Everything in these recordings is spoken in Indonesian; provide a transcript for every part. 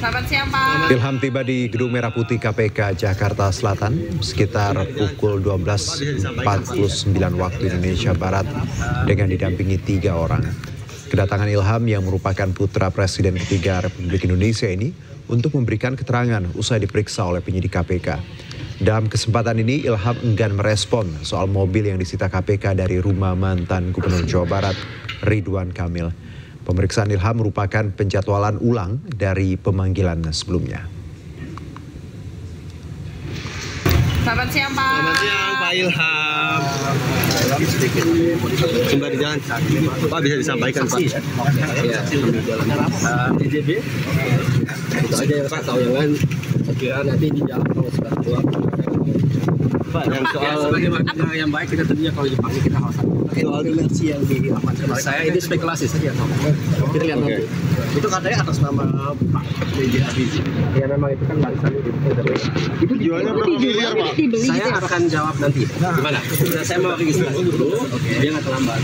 Selamat siang, Pak. Ilham tiba di Gedung Merah Putih KPK Jakarta Selatan sekitar pukul 12.49 waktu Indonesia Barat dengan didampingi 3 orang. Kedatangan Ilham yang merupakan putra Presiden ketiga Republik Indonesia ini untuk memberikan keterangan usai diperiksa oleh penyidik KPK. Dalam kesempatan ini Ilham enggan merespon soal mobil yang disita KPK dari rumah mantan Gubernur Jawa Barat Ridwan Kamil. Pemeriksaan Ilham merupakan penjadwalan ulang dari pemanggilan sebelumnya. Selamat siang, Pak. Selamat siang, Pak Ilham. Sedikit. Sembari jalan. Pak bisa disampaikan, Pak. Ya, DJB. Itu aja yang saya tahu, yang lain sekiranya nanti di jalan kalau sudah keluar. Pak, yang soal sebagaimana yang baik kita tentunya kalau dipanggil kita harus soal dimensi yang diamankan. saya ini spekulasi saja. Kita lihat nanti. Itu katanya atas nama Pak B.J. Habibie. Ya memang itu kan barisan itu Jualnya berapa miliar, Pak? saya akan jawab nanti. Gimana? Saya mau registrasi dulu. Dia nggak terlambat.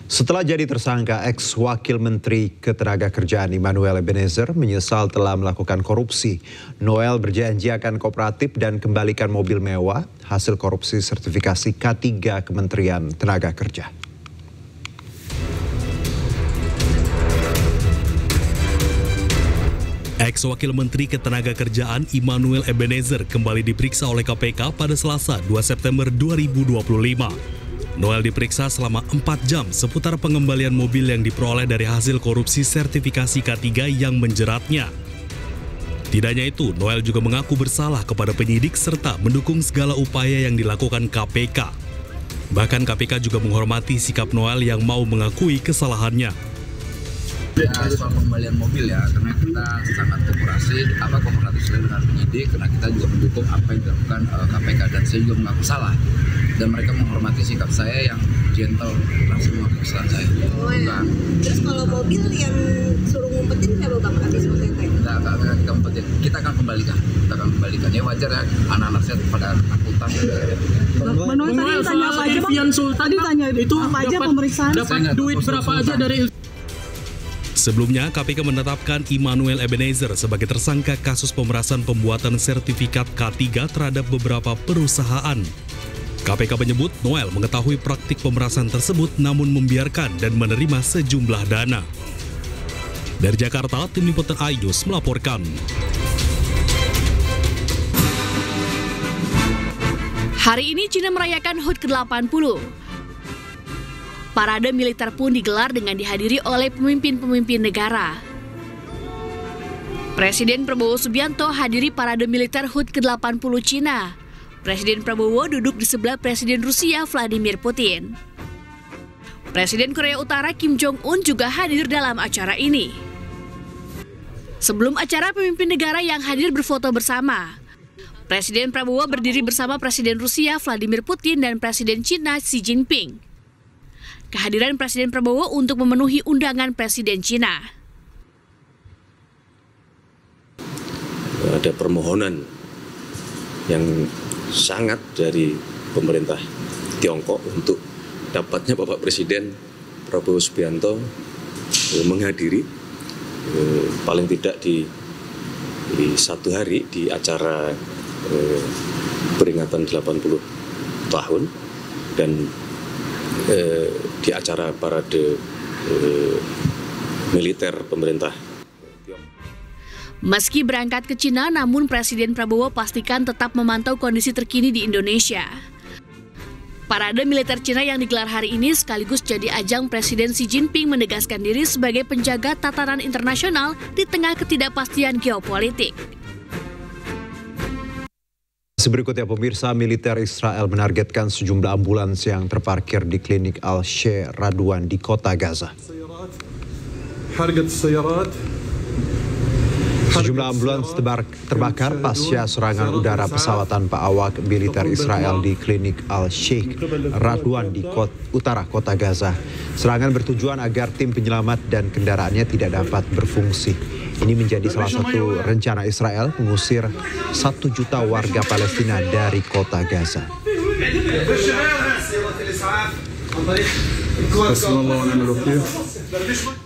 Setelah jadi tersangka, ex-wakil Menteri Ketenagakerjaan Immanuel Ebenezer menyesal telah melakukan korupsi. Noel berjanji akan kooperatif dan kembalikan mobil mewah hasil korupsi sertifikasi K3 Kementerian Tenaga Kerja. Ex-wakil Menteri Ketenagakerjaan Immanuel Ebenezer kembali diperiksa oleh KPK pada Selasa 2 September 2025. Noel diperiksa selama 4 jam seputar pengembalian mobil yang diperoleh dari hasil korupsi sertifikasi K3 yang menjeratnya. Tidak hanya itu, Noel juga mengaku bersalah kepada penyidik serta mendukung segala upaya yang dilakukan KPK. Bahkan KPK juga menghormati sikap Noel yang mau mengakui kesalahannya. Ya, soal pengembalian mobil ya, karena kita sangat kooperatif dengan penyidik, karena kita juga mendukung apa yang dilakukan KPK, dan saya juga mengaku salah. Dan mereka menghormati sikap saya yang gentle, langsung mengakui kesalahan saya. Oh ya. Terus kalau mobil yang suruh ngumpetin siapa Bang Habis Montete? Kita akan kembalikan. Ya wajar ya, anak-anak saya pada takutan. Manuel tadi tanya apa aja Bang? Tadi tanya itu apa aja pemeriksaan? Dapat duit berapa aja dari... Sebelumnya, KPK menetapkan Immanuel Ebenezer sebagai tersangka kasus pemerasan pembuatan sertifikat K3 terhadap beberapa perusahaan. KPK menyebut Noel mengetahui praktik pemerasan tersebut namun membiarkan dan menerima sejumlah dana. Dari Jakarta, tim liputan iNews melaporkan. Hari ini Cina merayakan HUT ke-80. Parade militer pun digelar dengan dihadiri oleh pemimpin-pemimpin negara. Presiden Prabowo Subianto hadiri parade militer HUT ke-80 Cina. Presiden Prabowo duduk di sebelah Presiden Rusia Vladimir Putin. Presiden Korea Utara Kim Jong-un juga hadir dalam acara ini. Sebelum acara, pemimpin negara yang hadir berfoto bersama. Presiden Prabowo berdiri bersama Presiden Rusia Vladimir Putin dan Presiden Cina Xi Jinping. Kehadiran Presiden Prabowo untuk memenuhi undangan Presiden Cina. Ada permohonan yang sangat dari pemerintah Tiongkok untuk dapatnya Bapak Presiden Prabowo Subianto menghadiri paling tidak di 1 hari di acara peringatan 80 tahun dan di acara parade militer pemerintah. Meski berangkat ke Cina, namun Presiden Prabowo pastikan tetap memantau kondisi terkini di Indonesia. Parade militer Cina yang digelar hari ini sekaligus jadi ajang Presiden Xi Jinping menegaskan diri sebagai penjaga tatanan internasional di tengah ketidakpastian geopolitik. Berikutnya pemirsa, militer Israel menargetkan sejumlah ambulans yang terparkir di klinik Al-Sheikh Radwan di kota Gaza. Sejumlah ambulans terbakar pasca serangan udara pesawat tanpa awak militer Israel di klinik Al-Sheikh Radwan di utara kota Gaza. Serangan bertujuan agar tim penyelamat dan kendaraannya tidak dapat berfungsi. Ini menjadi salah satu rencana Israel mengusir 1 juta warga Palestina dari kota Gaza.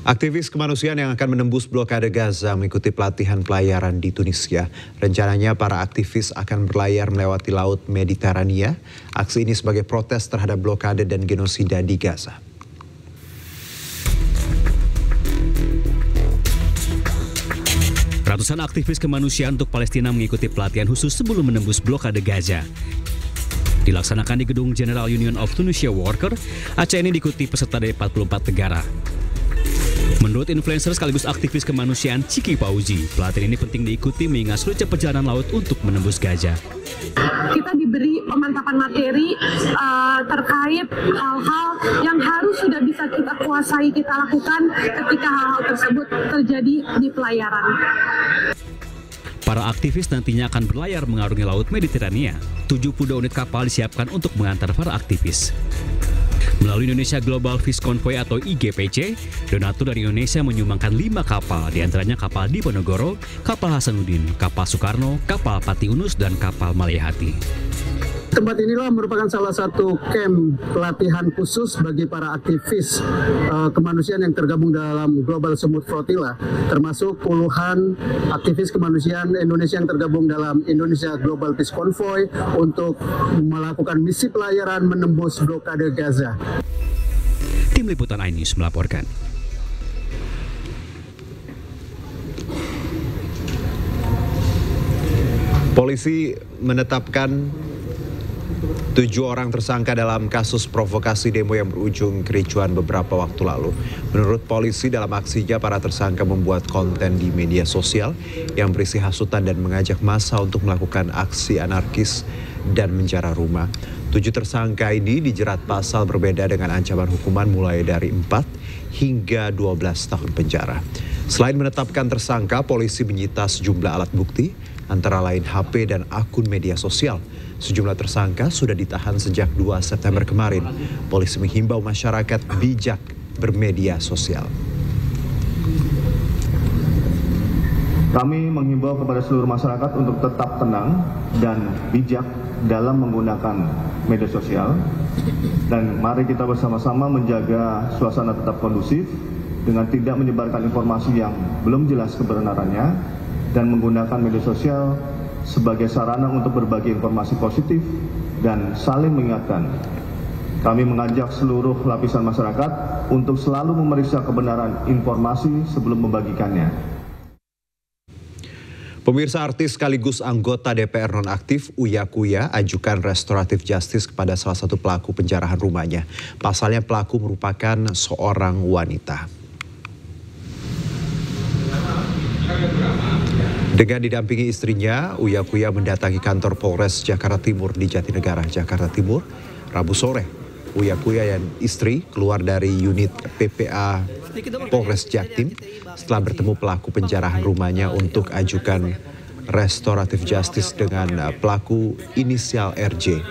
Aktivis kemanusiaan yang akan menembus blokade Gaza mengikuti pelatihan pelayaran di Tunisia. Rencananya para aktivis akan berlayar melewati Laut Mediterania. Aksi ini sebagai protes terhadap blokade dan genosida di Gaza. Ratusan aktivis kemanusiaan untuk Palestina mengikuti pelatihan khusus sebelum menembus blokade Gaza. Dilaksanakan di gedung General Union of Tunisia Worker, acara ini diikuti peserta dari 44 negara. Menurut influencer sekaligus aktivis kemanusiaan Ciki Pauzi, pelatihan ini penting diikuti mengingat sulitnya perjalanan laut untuk menembus Gaza. Kita diberi pemantapan materi terkait hal-hal yang harus sudah bisa kita kuasai, kita lakukan ketika hal-hal tersebut terjadi di pelayaran. Para aktivis nantinya akan berlayar mengarungi Laut Mediterania. 72 unit kapal disiapkan untuk mengantar para aktivis. Melalui Indonesia Global Peace Convoy atau IGPC, donatur dari Indonesia menyumbangkan 5 kapal, diantaranya kapal Diponegoro, kapal Hasanuddin, kapal Soekarno, kapal Pati Unus, dan kapal Malayahati. Tempat inilah merupakan salah satu camp pelatihan khusus bagi para aktivis kemanusiaan yang tergabung dalam Global Smooth Flotilla, termasuk puluhan aktivis kemanusiaan Indonesia yang tergabung dalam Indonesia Global Peace Convoy untuk melakukan misi pelayaran menembus blokade Gaza. Tim Liputan iNews melaporkan. Polisi menetapkan 7 orang tersangka dalam kasus provokasi demo yang berujung kericuan beberapa waktu lalu. Menurut polisi, dalam aksinya para tersangka membuat konten di media sosial yang berisi hasutan dan mengajak massa untuk melakukan aksi anarkis dan menjara rumah. 7 tersangka ini dijerat pasal berbeda dengan ancaman hukuman mulai dari 4 hingga 12 tahun penjara. Selain menetapkan tersangka, polisi menyita sejumlah alat bukti, antara lain HP dan akun media sosial. Sejumlah tersangka sudah ditahan sejak 2 September kemarin. Polisi menghimbau masyarakat bijak bermedia sosial. Kami menghimbau kepada seluruh masyarakat untuk tetap tenang dan bijak dalam menggunakan media sosial. Dan mari kita bersama-sama menjaga suasana tetap kondusif dengan tidak menyebarkan informasi yang belum jelas kebenarannya dan menggunakan media sosial sebagai sarana untuk berbagi informasi positif dan saling mengingatkan. Kami mengajak seluruh lapisan masyarakat untuk selalu memeriksa kebenaran informasi sebelum membagikannya. Pemirsa, artis sekaligus anggota DPR nonaktif Uya Kuya ajukan restoratif justice kepada salah satu pelaku penjarahan rumahnya. Pasalnya pelaku merupakan seorang wanita. Dengan didampingi istrinya, Uya Kuya mendatangi kantor Polres Jakarta Timur di Jatinegara, Jakarta Timur, Rabu sore. Uya Kuya dan istri keluar dari unit PPA Polres Jaktim setelah bertemu pelaku penjarahan rumahnya untuk ajukan restoratif justice dengan pelaku inisial RJ.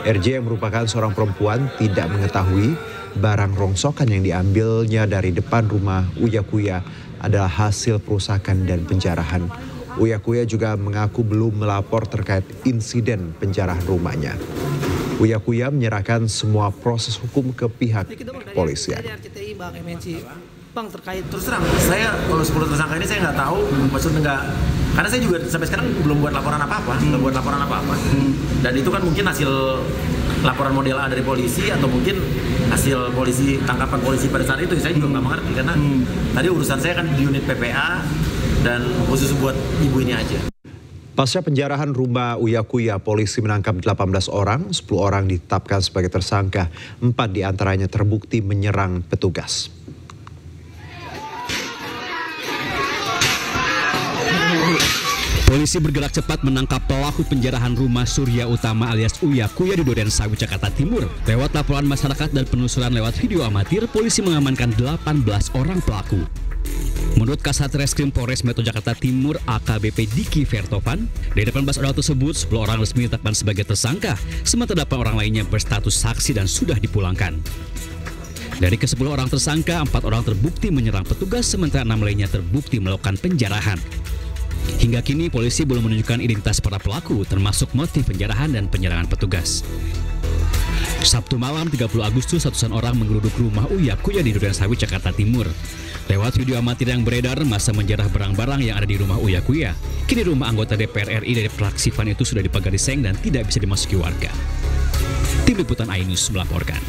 RJ yang merupakan seorang perempuan tidak mengetahui barang rongsokan yang diambilnya dari depan rumah Uya Kuya adalah hasil perusakan dan penjarahan. Uya Kuya juga mengaku belum melapor terkait insiden penjarahan rumahnya. Uya Kuya menyerahkan semua proses hukum ke pihak kepolisian. Bang, terkait terus terang, saya kalau 10 tersangka ini saya nggak tahu, maksudnya nggak, karena saya juga sampai sekarang belum buat laporan apa-apa, Dan itu kan mungkin hasil laporan model A dari polisi atau mungkin hasil polisi, tangkapan polisi pada saat itu, saya juga nggak mengerti karena tadi urusan saya kan di unit PPA dan khusus buat ibu ini aja. Pasca penjarahan rumah Uya Kuya, polisi menangkap 18 orang, 10 orang ditetapkan sebagai tersangka, 4 diantaranya terbukti menyerang petugas. Polisi bergerak cepat menangkap pelaku penjarahan rumah Surya Utama alias Uya Kuya di Duren Sawit, Jakarta Timur. Lewat laporan masyarakat dan penelusuran lewat video amatir, polisi mengamankan 18 orang pelaku. Menurut Kasat Reskrim Polres Metro Jakarta Timur AKBP Diki Vertovan, dari 18 orang tersebut 10 orang resmi ditetapkan sebagai tersangka, sementara 8 orang lainnya berstatus saksi dan sudah dipulangkan. Dari ke-10 orang tersangka, 4 orang terbukti menyerang petugas, sementara 6 lainnya terbukti melakukan penjarahan. Hingga kini polisi belum menunjukkan identitas para pelaku, termasuk motif penjarahan dan penyerangan petugas. Sabtu malam 30 Agustus, ratusan orang menggeruduk rumah Uya Kuya di Durensawit, Jakarta Timur. Lewat video amatir yang beredar, masa menjarah barang-barang yang ada di rumah Uya Kuya. Kini rumah anggota DPR RI dari fraksi PAN itu sudah dipagari seng dan tidak bisa dimasuki warga. Tim Liputan iNews melaporkan.